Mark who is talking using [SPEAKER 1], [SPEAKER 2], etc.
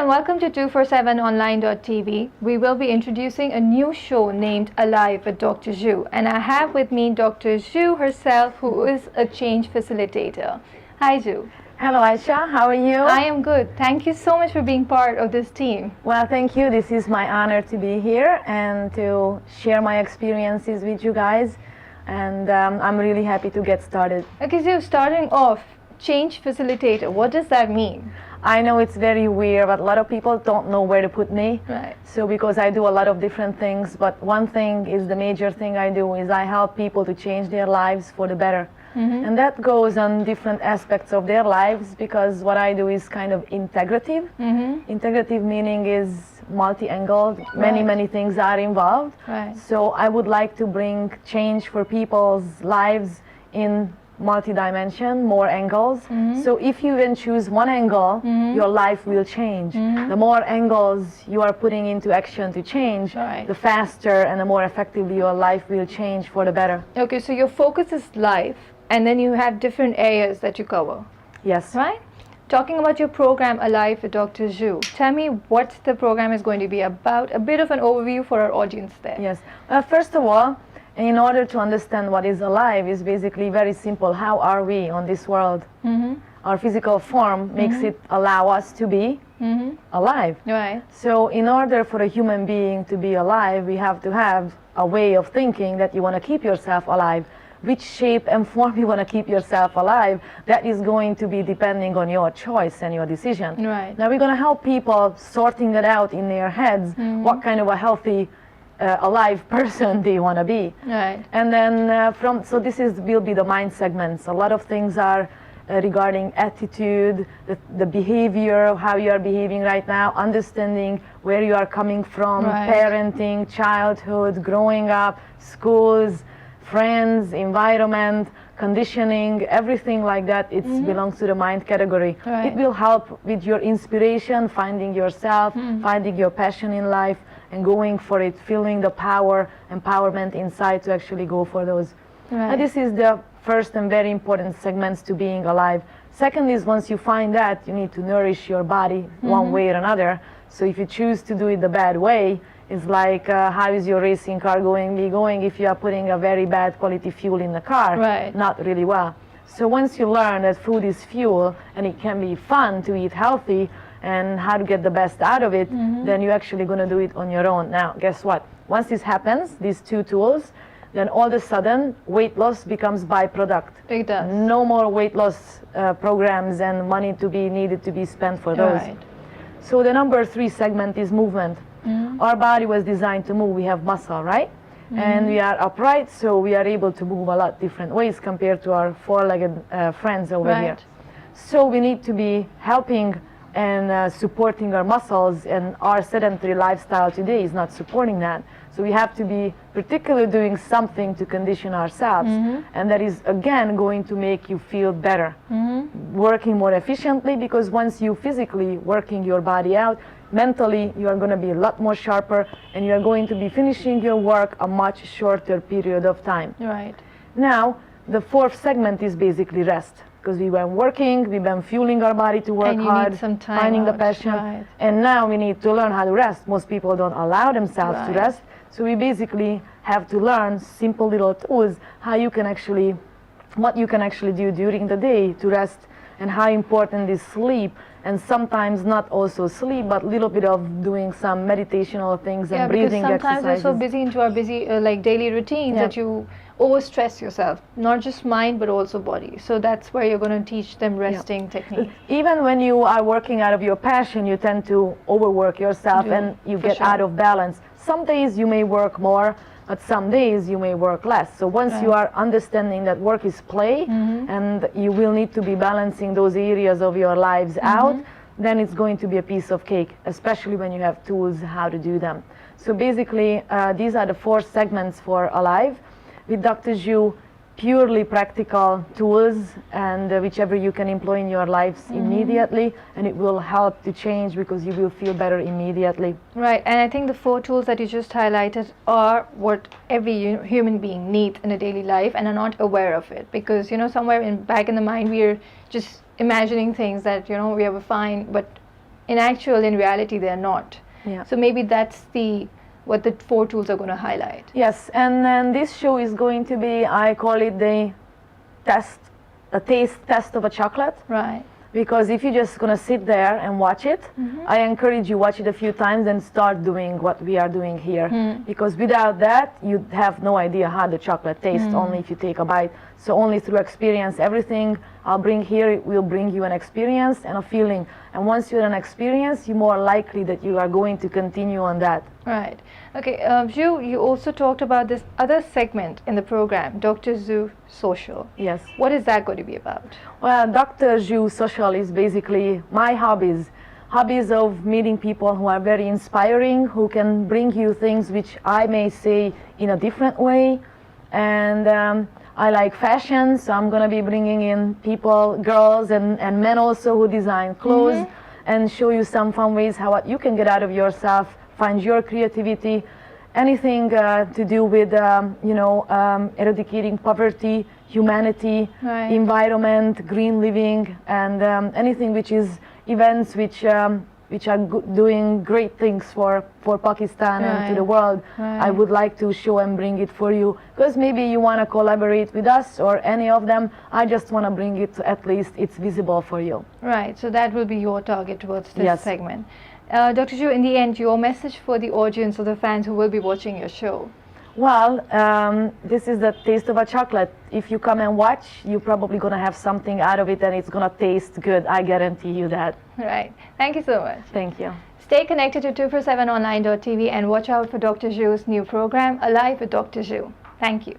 [SPEAKER 1] and welcome to 247online.tv. We will be introducing a new show named Alive with Dr. Zhu, and I have with me Dr. Zhu herself, who is a change facilitator. Hi Zhu.
[SPEAKER 2] Hello Aisha, how are you?
[SPEAKER 1] I am good. Thank you so much for being part of this team.
[SPEAKER 2] Well, thank you. This is my honor to be here and to share my experiences with you guys, and I'm really happy to get started.
[SPEAKER 1] Okay, Zhu, starting off, change facilitator, what does that mean?
[SPEAKER 2] I know it's very weird, but a lot of people don't know where to put me.
[SPEAKER 1] Right.
[SPEAKER 2] So because I do a lot of different things, but one thing is the major thing I do is I help people to change their lives for the better. And that goes on different aspects of their lives, because what I do is kind of integrative. Integrative meaning is multi-angled, many things are involved.
[SPEAKER 1] Right.
[SPEAKER 2] So I would like to bring change for people's lives in multi-dimension, more angles. So if you even choose one angle, your life will change. The more angles you are putting into action to change, the faster and the more effectively your life will change for the better.
[SPEAKER 1] Okay, so your focus is life, and then you have different areas that you cover.
[SPEAKER 2] Yes.
[SPEAKER 1] Right? Talking about your program Alive with Dr. Zhu, tell me what the program is going to be about, a bit of an overview for our audience there.
[SPEAKER 2] Yes. First of all, in order to understand what is alive is basically very simple. How are we on this world? Our physical form makes it allow us to be alive.
[SPEAKER 1] Right.
[SPEAKER 2] So in order for a human being to be alive, we have to have a way of thinking that you want to keep yourself alive. Which shape and form you want to keep yourself alive, that is going to be depending on your choice and your decision.
[SPEAKER 1] Right.
[SPEAKER 2] Now we're going to help people sorting it out in their heads, what kind of a healthy alive person do you want to be.
[SPEAKER 1] Right.
[SPEAKER 2] And then so this will be the mind segments. A lot of things are regarding attitude, the behavior, how you are behaving right now, understanding where you are coming from, parenting, childhood, growing up, schools, friends, environment, conditioning, everything like that. It belongs to the mind category. It will help with your inspiration, finding yourself, finding your passion in life, and going for it, feeling the power, empowerment inside to actually go for those. And this is the first and very important segments to being alive. Second is, once you find that, you need to nourish your body one way or another. So if you choose to do it the bad way, it's like how is your racing car going to be going if you are putting a very bad quality fuel in the car? Not really well. So once you learn that food is fuel and it can be fun to eat healthy and how to get the best out of it, then you're actually going to do it on your own. Now, guess what? Once this happens, these two tools, then all of a sudden weight loss becomes byproduct.
[SPEAKER 1] It does.
[SPEAKER 2] No more weight loss programs and money to be needed to be spent for those. So the number 3 segment is movement. Our body was designed to move. We have muscle, right? And we are upright, so we are able to move a lot different ways compared to our four-legged friends over here. So we need to be helping and supporting our muscles, and our sedentary lifestyle today is not supporting that. So we have to be particularly doing something to condition ourselves, and that is again going to make you feel better, working more efficiently, because once you physically working your body out, mentally you are going to be a lot more sharper, and you are going to be finishing your work a much shorter period of time. Now the 4th segment is basically rest, because we were working, we've been fueling our body to work hard, finding the passion, and now we need to learn how to rest. Most people don't allow themselves to rest, so we basically have to learn simple little tools how you can actually, what you can actually do during the day to rest, and how important is sleep, and sometimes not also sleep, but a little bit of doing some meditational things and breathing exercises.
[SPEAKER 1] Sometimes we're so busy into our like daily routines that you overstress yourself, not just mind but also body. So that's where you're going to teach them resting techniques.
[SPEAKER 2] Even when you are working out of your passion, you tend to overwork yourself and you get out of balance. Some days you may work more, but some days you may work less. So once you are understanding that work is play, and you will need to be balancing those areas of your lives out, then it's going to be a piece of cake, especially when you have tools how to do them. So basically, these are the 4 segments for Alive. With Dr. Zhu, purely practical tools, and whichever you can employ in your lives immediately, and it will help to change because you will feel better immediately.
[SPEAKER 1] Right, and I think the 4 tools that you just highlighted are what every human being needs in a daily life and are not aware of it, because somewhere back in the mind we are just imagining things that we are fine, but in reality, they're not.
[SPEAKER 2] Yeah.
[SPEAKER 1] So maybe that's what the 4 tools are going to highlight.
[SPEAKER 2] Yes, and then this show is going to be, I call it the taste test of a chocolate.
[SPEAKER 1] Right.
[SPEAKER 2] Because if you're just going to sit there and watch it, I encourage you watch it a few times and start doing what we are doing here. Because without that, you have no idea how the chocolate tastes, only if you take a bite. So only through experience, everything I'll bring here will bring you an experience and a feeling. And once you're an experience, you're more likely that you are going to continue on that.
[SPEAKER 1] Right. Okay, Zhu, you also talked about this other segment in the program, Dr. Zhu Social.
[SPEAKER 2] Yes.
[SPEAKER 1] What is that going to be about?
[SPEAKER 2] Well, Dr. Zhu Social is basically my hobbies of meeting people who are very inspiring, who can bring you things which I may say in a different way. And I like fashion, so I'm going to be bringing in people, girls and men also, who design clothes and show you some fun ways how you can get out of yourself, find your creativity, anything to do with, eradicating poverty, humanity, environment, green living, and anything which is events which are doing great things for Pakistan and to the world. I would like to show and bring it for you, because maybe you want to collaborate with us or any of them. I just want to bring it to, at least it's visible for you.
[SPEAKER 1] Right, so that will be your target towards this segment. Dr. Zhu, in the end, your message for the audience or the fans who will be watching your show?
[SPEAKER 2] Well, this is the taste of a chocolate. If you come and watch, you're probably going to have something out of it, and it's going to taste good. I guarantee you that.
[SPEAKER 1] Right. Thank you so much.
[SPEAKER 2] Thank you.
[SPEAKER 1] Stay connected to 247online.tv and watch out for Dr. Zhu's new program, Alive with Dr. Zhu. Thank you.